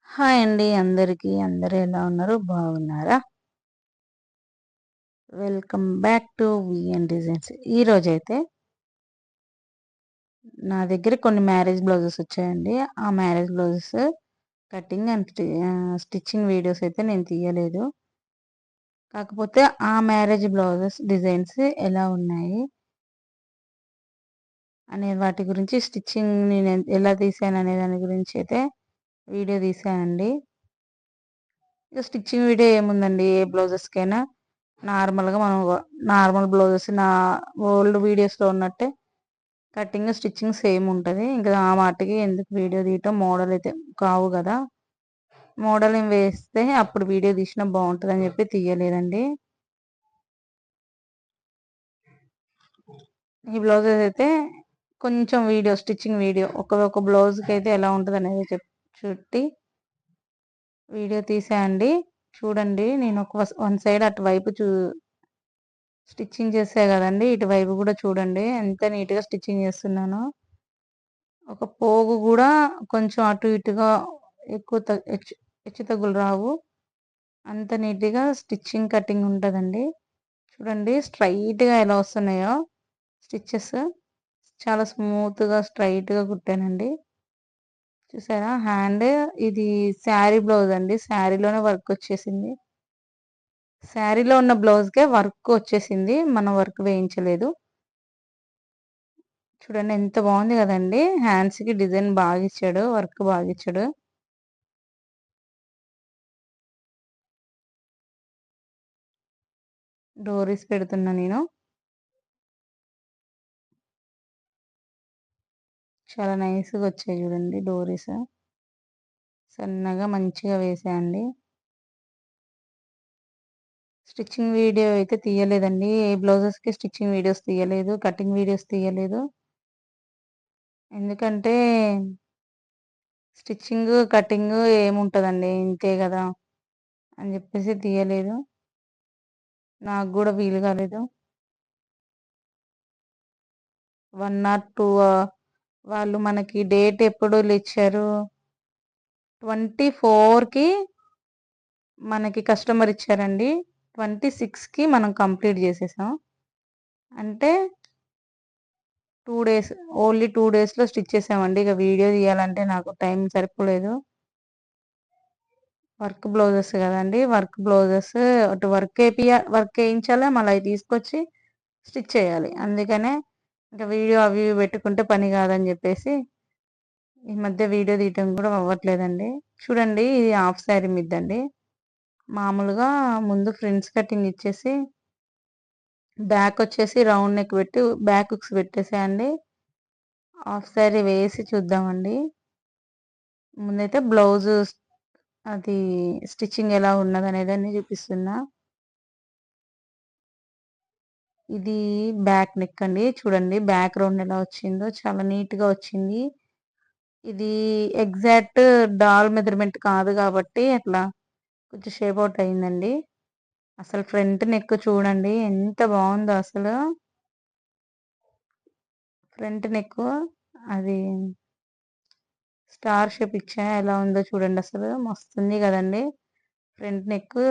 Hi అండి అందరికీ. అందరూ ఎలా ఉన్నారు? బాగున్నారా? Welcome back to VN designs. ఈరోజైతే నా దగ్గర కొన్ని మ్యారేజ్ బ్లౌజెస్ వచ్చాయండి. ఆ marriage blouses cutting and stitching videos అయితే నేను తీయలేదు. కాకపోతే ఆ మ్యారేజ్ బ్లౌజెస్ డిజైన్స్ ఎలా ఉన్నాయి అనే వాటి గురించి, స్టిచ్చింగ్ నేను ఎలా తీసాను అనే దాని గురించి అయితే వీడియో తీసానండి. ఇక స్టిచ్చింగ్ వీడియో ఏముందండి, ఏ బ్లౌజెస్కైనా నార్మల్గా మనం నార్మల్ బ్లౌజెస్ నా ఓల్డ్ వీడియోస్లో ఉన్నట్టే కటింగ్ స్టిచ్చింగ్ సేమ్ ఉంటుంది. ఇంకా ఆ మాటకి ఎందుకు వీడియో తీయటం, మోడల్ అయితే కావు కదా. మోడల్ ఏం వేస్తే అప్పుడు వీడియో తీసినా బాగుంటుంది అని చెప్పి తీయలేదండి. ఈ బ్లౌజెస్ అయితే కొంచెం వీడియో, స్టిచ్చింగ్ వీడియో ఒక బ్లౌజ్కి అయితే ఎలా ఉంటుంది అనేది చుట్టి వీడియో తీసాయండి. చూడండి, నేను ఒక వన్ సైడ్ అటువైపు స్టిచ్చింగ్ చేసా కదండి, ఇటువైపు కూడా చూడండి ఎంత నీట్గా స్టిచ్చింగ్ చేస్తున్నాను. ఒక పోగు కూడా కొంచెం అటు ఇటుగా ఎక్కువ హెచ్చు తగ్గులు రావు. అంత నీట్గా స్టిచ్చింగ్ కటింగ్ ఉంటుందండి. చూడండి స్ట్రైట్గా ఎలా వస్తున్నాయో స్టిచ్చెస్. చాలా స్మూత్గా స్ట్రైట్గా కుట్టానండి. చూసారా హ్యాండ్. ఇది శారీ బ్లౌజ్ అండి, శారీలోనే వర్క్ వచ్చేసింది. శారీలో ఉన్న బ్లౌజ్కే వర్క్ వచ్చేసింది, మనం వర్క్ వేయించలేదు. చూడండి ఎంత బాగుంది కదండి. హ్యాండ్స్కి డిజైన్ బాగా ఇచ్చాడు, వర్క్ బాగా ఇచ్చాడు. డోరీస్ పెడుతున్నా నేను. చాలా నైస్గా వచ్చాయి చూడండి డోరీస్. సన్నగా మంచిగా వేసాయండి. స్టిచ్చింగ్ వీడియో అయితే తీయలేదండి, ఏ బ్లౌజెస్కి స్టిచ్చింగ్ వీడియోస్ తీయలేదు, కటింగ్ వీడియోస్ తీయలేదు. ఎందుకంటే స్టిచ్చింగ్ కటింగ్ ఏముంటుందండి, ఇంతే కదా అని చెప్పేసి తీయలేదు. నాకు కూడా వీలు కాలేదు. 1 or 2 వాళ్ళు మనకి డేట్ ఎప్పుడు ఇచ్చారు, 24కి మనకి కస్టమర్ ఇచ్చారండి. 26కి మనం కంప్లీట్ చేసేసాం. అంటే 2 డేస్, ఓన్లీ 2 డేస్లో స్టిచ్ చేసామండి. ఇక వీడియో తీయాలంటే నాకు టైం సరిపోలేదు. వర్క్ బ్లౌజెస్ కదండి, వర్క్ బ్లౌజెస్ అటు వర్క్ వేయించాలి, మళ్ళీ అవి తీసుకొచ్చి స్టిచ్ చేయాలి. అందుకనే ఇంకా వీడియో అవి ఇవి పెట్టుకుంటే పని కాదని చెప్పేసి ఈ మధ్య వీడియో తీయటం కూడా అవ్వట్లేదండి. చూడండి ఇది హాఫ్ శారీ మిద్దండి. మామూలుగా ముందు ఫ్రంట్స్ కటింగ్ ఇచ్చేసి బ్యాక్ వచ్చేసి రౌండ్ నెక్ పెట్టి బ్యాక్ హుక్స్ పెట్టేసేయండి. హాఫ్ శారీ వేసి చూద్దామండి. ముందైతే బ్లౌజ్ అది స్టిచ్చింగ్ ఎలా ఉన్నది అనేది చూపిస్తున్నా. ఇది బ్యాక్ నెక్ అండి. చూడండి బ్యాక్ రౌండ్ ఎలా వచ్చిందో, చాలా నీట్గా వచ్చింది. ఇది ఎగ్జాక్ట్ డాల్ మెజర్మెంట్ కాదు కాబట్టి అట్లా కొంచెం షేప్ అవుట్ అయిందండి. అసలు ఫ్రంట్ నెక్ చూడండి ఎంత బాగుందో అసలు. ఫ్రంట్ నెక్ అది స్టార్ షేప్ ఇచ్చా, ఎలా ఉందో చూడండి, అసలు మస్తుంది కదండి. ఫ్రంట్ నెక్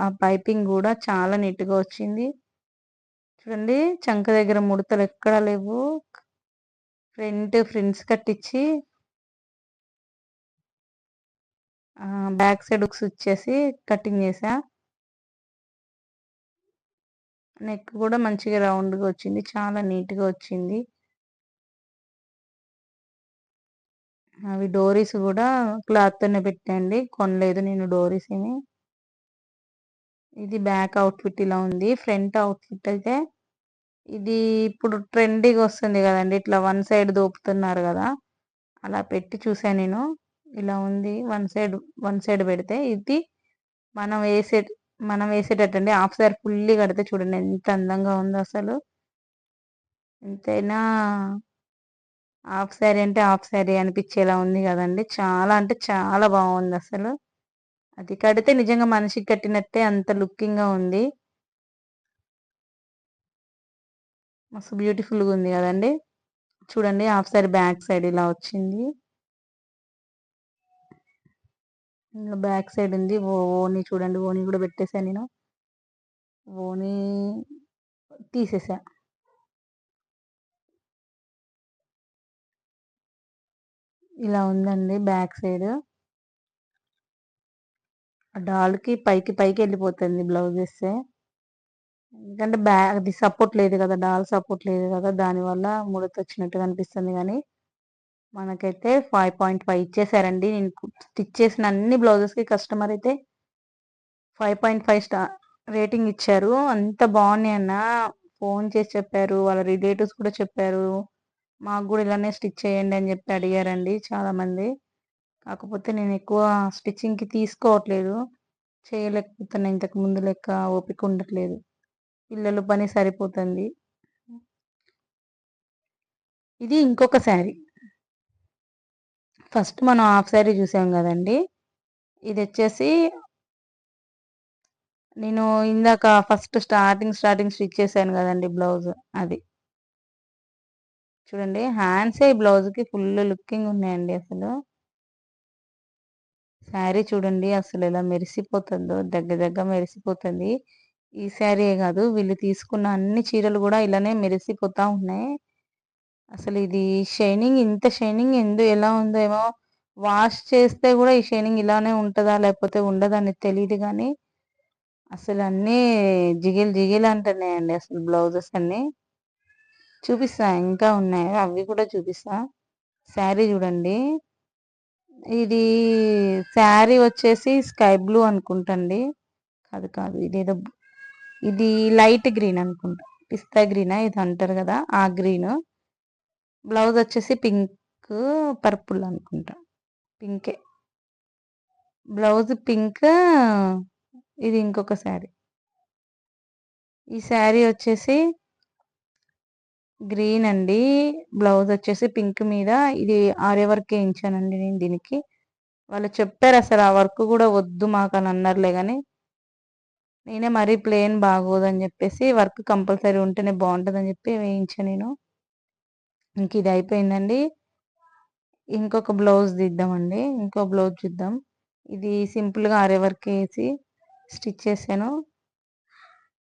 ఆ పైపింగ్ కూడా చాలా నీట్గా వచ్చింది. చూడండి చంక దగ్గర ముడతలు ఎక్కడా లేవు. ఫ్రంట్స్ కట్టించి బ్యాక్ సైడ్ హుక్స్ ఇచ్చేసి కటింగ్ చేసా. నెక్ కూడా మంచిగా రౌండ్గా వచ్చింది, చాలా నీట్గా వచ్చింది. అవి డోరీస్ కూడా క్లాత్తోనే పెట్టండి, కొనలేదు నేను డోరీస్ ఏమి. ఇది బ్యాక్ అవుట్ఫిట్ ఇలా ఉంది. ఫ్రంట్ అవుట్ఫిట్ అయితే ఇది ఇప్పుడు ట్రెండీగా వస్తుంది కదండి, ఇట్లా వన్ సైడ్ దోపుతున్నారు కదా, అలా పెట్టి చూసాను నేను. ఇలా ఉంది వన్ సైడ్ పెడితే. ఇది మనం వేసే మనం వేసేటట్టండి. హాఫ్ సారీ ఫుల్లీ కడితే చూడండి ఎంత అందంగా ఉందో అసలు. ఎంతైనా హాఫ్ శారీ అంటే హాఫ్ శారీ అనిపించేలా ఉంది కదండి. చాలా అంటే చాలా బాగుంది అసలు. అది కడితే నిజంగా మనిషికి కట్టినట్టే అంత లుకింగ్గా ఉంది. మస్తు బ్యూటిఫుల్గా ఉంది కదండి. చూడండి హాఫ్ శారీ బ్యాక్ సైడ్ ఇలా వచ్చింది. ఇందులో బ్యాక్ సైడ్ ఉంది. ఓని చూడండి, ఓని కూడా పెట్టేసాను నేను. ఓని తీసేసా. ఇలా ఉందండి బ్యాక్ సైడ్. డాల్కి పైకి పైకి వెళ్ళిపోతుంది బ్లౌజ్ వేస్తే. ఎందుకంటే అది సపోర్ట్ లేదు కదా, డాల్ సపోర్ట్ లేదు కదా, దానివల్ల ముడత వచ్చినట్టు కనిపిస్తుంది. కానీ మనకైతే 5.5 ఇచ్చేసారండి. నేను స్టిచ్ చేసిన అన్ని బ్లౌజెస్కి కస్టమర్ అయితే 5.5 రేటింగ్ ఇచ్చారు. అంత బాగున్నాయి అన్న. ఫోన్ చేసి చెప్పారు, వాళ్ళ రిలేటివ్స్ కూడా చెప్పారు, మాకు కూడా ఇలానే స్టిచ్ చేయండి అని చెప్పి అడిగారండి చాలామంది. కాకపోతే నేను ఎక్కువ స్టిచ్చింగ్కి తీసుకోవట్లేదు, చేయలేకపోతున్నా ఇంతకు ముందు లెక్క, ఓపిక ఉండట్లేదు, పిల్లలు పని సరిపోతుంది. ఇది ఇంకొక శారీ. ఫస్ట్ మనం హాఫ్ శారీ చూసాం కదండి, ఇది వచ్చేసి నేను ఇందాక ఫస్ట్ స్టార్టింగ్ స్టిచ్ చేశాను కదండి బ్లౌజ్, అది చూడండి. హ్యాండ్స్ ఈ బ్లౌజ్కి ఫుల్ లుకింగ్ ఉన్నాయండి. అసలు శారీ చూడండి అసలు ఎలా మెరిసిపోతుందో, దగ్గర మెరిసిపోతుంది. ఈ శారీ కాదు, వీళ్ళు తీసుకున్న అన్ని చీరలు కూడా ఇలానే మెరిసిపోతా ఉన్నాయి. అసలు ఇది షైనింగ్, ఇంత షైనింగ్ ఎలా ఉందో ఏమో. వాష్ చేస్తే కూడా ఈ షైనింగ్ ఇలానే ఉంటుందా లేకపోతే ఉండదా అని తెలియదు. కానీ అసలు అన్నీ జిగిల్ జిగిల్ అంటున్నాయండి అసలు బ్లౌజెస్ అన్నీ. చూపిస్తా, ఇంకా ఉన్నాయి, అవి కూడా చూపిస్తా. శారీ చూడండి. ఇది శారీ వచ్చేసి స్కై బ్లూ అనుకుంటండి. కాదు కాదు, ఇది లైట్ గ్రీన్ అనుకుంటా, పిస్తా గ్రీనా ఇది అంటారు కదా, ఆ గ్రీన్. బ్లౌజ్ వచ్చేసి పింక్ పర్పుల్ అనుకుంటా, పింకే బ్లౌజ్, పింక్. ఇది ఇంకొక శారీ. ఈ శారీ వచ్చేసి గ్రీన్ అండి, బ్లౌజ్ వచ్చేసి పింక్ మీద. ఇది ఆరే వర్క్ వేయించానండి నేను దీనికి. వాళ్ళు చెప్పారు అసలు ఆ వర్క్ కూడా వద్దు మాకు అని అన్నారులే, కానీ నేనే మరీ ప్లేన్ బాగోదని చెప్పేసి వర్క్ కంపల్సరీ ఉంటేనే బాగుంటుందని చెప్పి వేయించాను నేను. ఇంక ఇది అయిపోయిందండి. ఇంకొక బ్లౌజ్ తీద్దామండి, ఇంకో బ్లౌజ్ చూద్దాం. ఇది సింపుల్గా ఆరే వర్క్ వేసి స్టిచ్ చేశాను.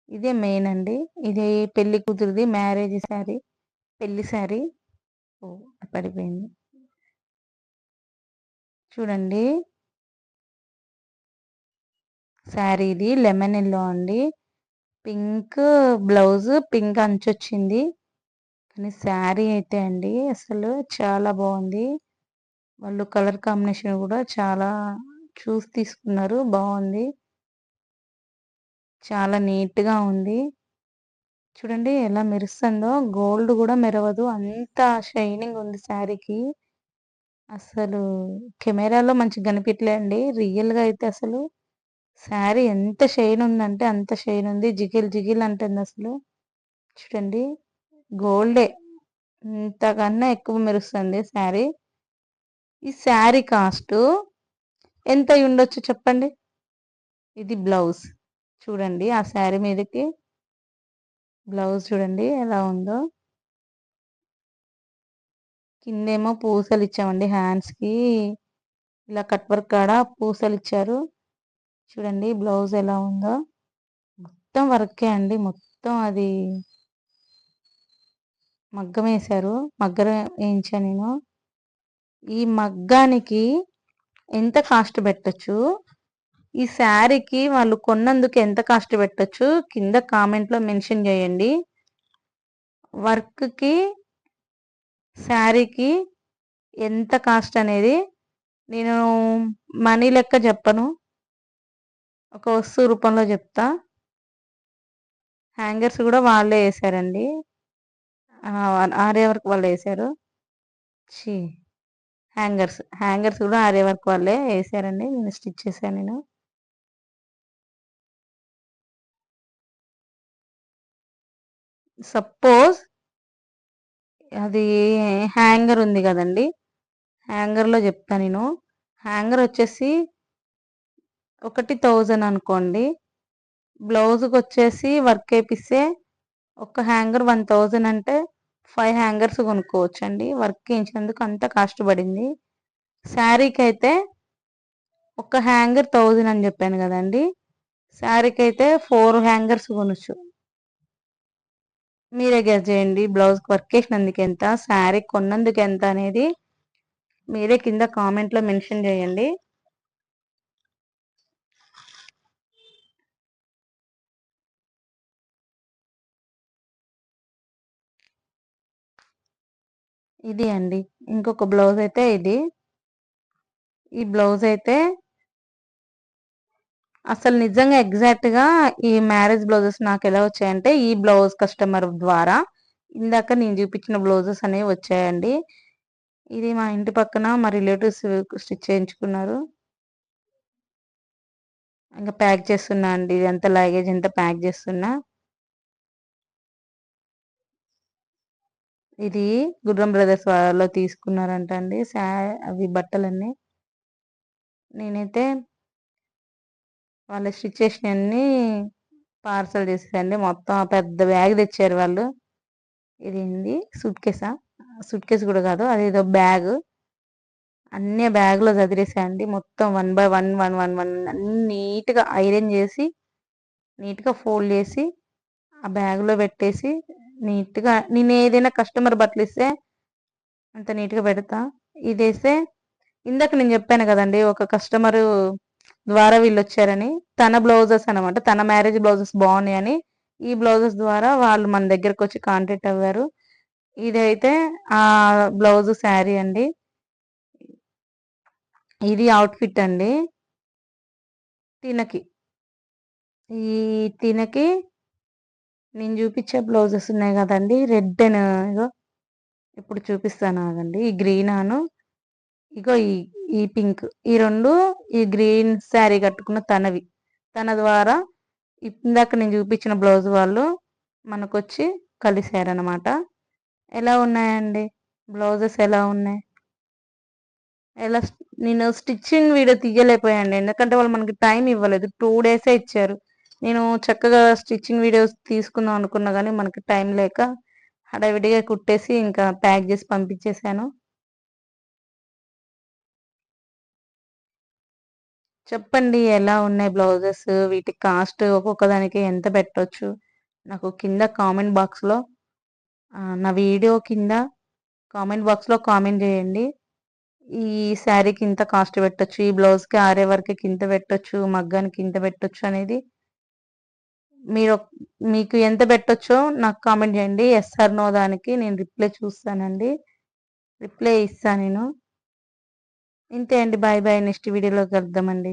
ఇదే మెయిన్ అండి. ఇది పెళ్లి కూతురుది, మ్యారేజ్ శారీ, పెళ్లి శారీ. ఓ పడిపోయింది చూడండి. శారీ ఇది లెమన్ ఎల్లో అండి, పింక్ బ్లౌజ్, పింక్ అంచు వచ్చింది. కానీ శారీ అయితే అండి అసలు చాలా బాగుంది. వాళ్ళు కలర్ కాంబినేషన్ కూడా చాలా చూసి తీసుకున్నారు, బాగుంది, చాలా నీట్గా ఉంది. చూడండి ఎలా మెరుస్తుందో, గోల్డ్ కూడా మెరవదు, అంత షైనింగ్ ఉంది శారీకి. అసలు కెమెరాలో మంచిగా కనిపించలే అండి, రియల్గా అయితే అసలు శారీ ఎంత షైన్ ఉందంటే అంత షైన్ ఉంది, జిగిల్ జిగిల్ అంటుంది అసలు. చూడండి గోల్డే, ఇంతకన్నా ఎక్కువ మెరుస్తుంది శారీ. ఈ శారీ కాస్ట్ ఎంత అయి ఉండొచ్చు చెప్పండి. ఇది బ్లౌజ్ చూడండి, ఆ శారీ మీదకి బ్లౌజ్ చూడండి ఎలా ఉందో. కిందేమో పూసలు ఇచ్చామండి హ్యాండ్స్కి, ఇలా కట్ వర్క్ కాడ పూసలు ఇచ్చారు. చూడండి బ్లౌజ్ ఎలా ఉందో, మొత్తం వర్కే అండి, మొత్తం అది మగ్గం వేశారు, మగ్గం వేయించా నేను. ఈ మగ్గానికి ఎంత కాస్ట్ పెట్టచ్చు, ఈ శారీకి వాళ్ళు కొన్నందుకు ఎంత కాస్ట్ పెట్టచ్చు కింద కామెంట్లో మెన్షన్ చేయండి. వర్క్కి శారీకి ఎంత కాస్ట్ అనేది నేను మనీ లెక్క చెప్పను, ఒక వస్తువు రూపంలో చెప్తా. హ్యాంగర్స్ కూడా వాళ్ళే వేసారండి, ఆరే వర్క్ వాళ్ళు వేసారు. హ్యాంగర్స్ కూడా ఆరే వర్క్ వాళ్ళే వేసారండి, నేను స్టిచ్ చేశాను నేను. సపోజ్ అది హ్యాంగర్ ఉంది కదండి, హ్యాంగర్లో చెప్తా నేను. హ్యాంగర్ వచ్చేసి 1000 అనుకోండి, బ్లౌజ్కి వచ్చేసి వర్క్ వేపిస్తే ఒక హ్యాంగర్ 1000 అంటే 5 హ్యాంగర్స్ కొనుక్కోవచ్చు అండి. వర్క్ వేయించినందుకు అంత కాస్ట్ పడింది. శారీకి అయితే ఒక హ్యాంగర్ 1000 అని చెప్పాను కదండి. శారీకి అయితే 4 హ్యాంగర్స్ కొనొచ్చు. మీరే గెస్ చేయండి. బ్లౌజ్కి వర్క్ వేసినందుకు ఎంత, శారీ కొన్నందుకు ఎంత అనేది మీరే కింద కామెంట్లో మెన్షన్ చేయండి. ఇది అండి ఇంకొక బ్లౌజ్ అయితే ఇది. ఈ బ్లౌజ్ అయితే అసలు నిజంగా ఎగ్జాక్ట్‌గా ఈ మ్యారేజ్ బ్లౌజెస్ నాకెలా వచ్చాయంటే, ఈ బ్లౌజ్ కస్టమర్ ద్వారా ఇందాక నేను చూపించిన బ్లౌజెస్ అనేవి వచ్చాయండి. ఇది మా ఇంటి పక్కన మా రిలేటివ్స్ స్టిచ్ చేయించుకున్నారు. ఇంక ప్యాక్ చేస్తున్నా అండి. ఇదంతా లగేజ్ అంతా ప్యాక్ చేస్తున్నా. ఇది గుర్రం బ్రదర్స్ వాళ్ళలో తీసుకున్నారంట అండి. అవి బట్టలన్నీ. నేనైతే వాళ్ళు స్టిచ్ చేసినయన్నీ పార్సల్ చేసేసండి. మొత్తం పెద్ద బ్యాగ్ తెచ్చారు వాళ్ళు. ఇదేంది సూట్ కేసా? సూట్ కేస్ కూడా కాదు. అదేదో బ్యాగ్. అన్నీ బ్యాగ్‌లో సదిరేసా అండి. మొత్తం one by one, one, one, one అన్నీ నీట్‌గా ఐరన్ చేసి, నీట్‌గా ఫోల్డ్ చేసి, ఆ బ్యాగ్‌లో పెట్టేసి, నీట్‌గా నేనేదైనా కస్టమర్ బట్టలిస్తే అంత నీట్‌గా పెడతా. ఇదేస్తే ఇందాక నేను చెప్పాను కదండీ! ఒక కస్టమరు ద్వారా వీళ్ళొచ్చారని. తన బ్లౌజెస్ అనమాట. తన మ్యారేజ్ బ్లౌజెస్ బాగున్నాయని, ఈ బ్లౌజెస్ ద్వారా వాళ్ళు మన దగ్గరకొచ్చి కాంటాక్ట్ అవ్వారు. ఇదైతే ఆ బ్లౌజ్ శారీ అండి. ఇది అవుట్‌ఫిట్ అండి. తినకి. ఈ తినకి నేను చూపించే బ్లౌజెస్ ఉన్నాయి కదండీ! రెడ్ అండ్ ఇగో ఇప్పుడు చూపిస్తాను ఆగండి. ఈ గ్రీన్ ఇగో ఈ ఈ పింక్. ఈ 2 ఈ గ్రీన్ శారీ కట్టుకున్న తనవి. తన ద్వారా ఇందాక నేను చూపించిన బ్లౌజ్ వాళ్ళు మనకొచ్చి కలిసారనమాట. ఎలా ఉన్నాయండి? బ్లౌజెస్ ఎలా ఉన్నాయి? ఎలా నేను స్టిచ్చింగ్ వీడియో తీయలేకపోయానండి. ఎందుకంటే వాళ్ళు మనకి టైం ఇవ్వలేదు. 2 డేసే ఇచ్చారు. నేను చక్కగా స్టిచ్చింగ్ వీడియోస్ తీసుకుందాం అనుకున్నా గానీ మనకి టైం లేక హడావిడిగా కుట్టేసి ఇంకా ప్యాక్ చేసి పంపించేసాను. చెప్పండి ఎలా ఉన్నాయి బ్లౌజెస్? వీటి కాస్ట్ ఒక్కొక్క దానికి ఎంత పెట్టొచ్చు? నాకు కింద కామెంట్ బాక్స్‌లో నా వీడియో కింద కామెంట్ బాక్స్‌లో కామెంట్ చేయండి. ఈ శారీకి ఇంత కాస్ట్ పెట్టొచ్చు. ఈ బ్లౌజ్‌కి ఆరే వర్క్‌కి ఇంత పెట్టొచ్చు. మగ్గానికి ఇంత పెట్టొచ్చు అనేది మీరు మీకు ఎంత పెట్టొచ్చో నాకు కామెంట్ చేయండి. యెస్ ఆర్ నో దానికి నేను రిప్లై చూస్తానండి. రిప్లై ఇస్తా నేను. ఇంతే అండి. Bye bye. నెక్స్ట్ వీడియోలో కలుద్దామండి.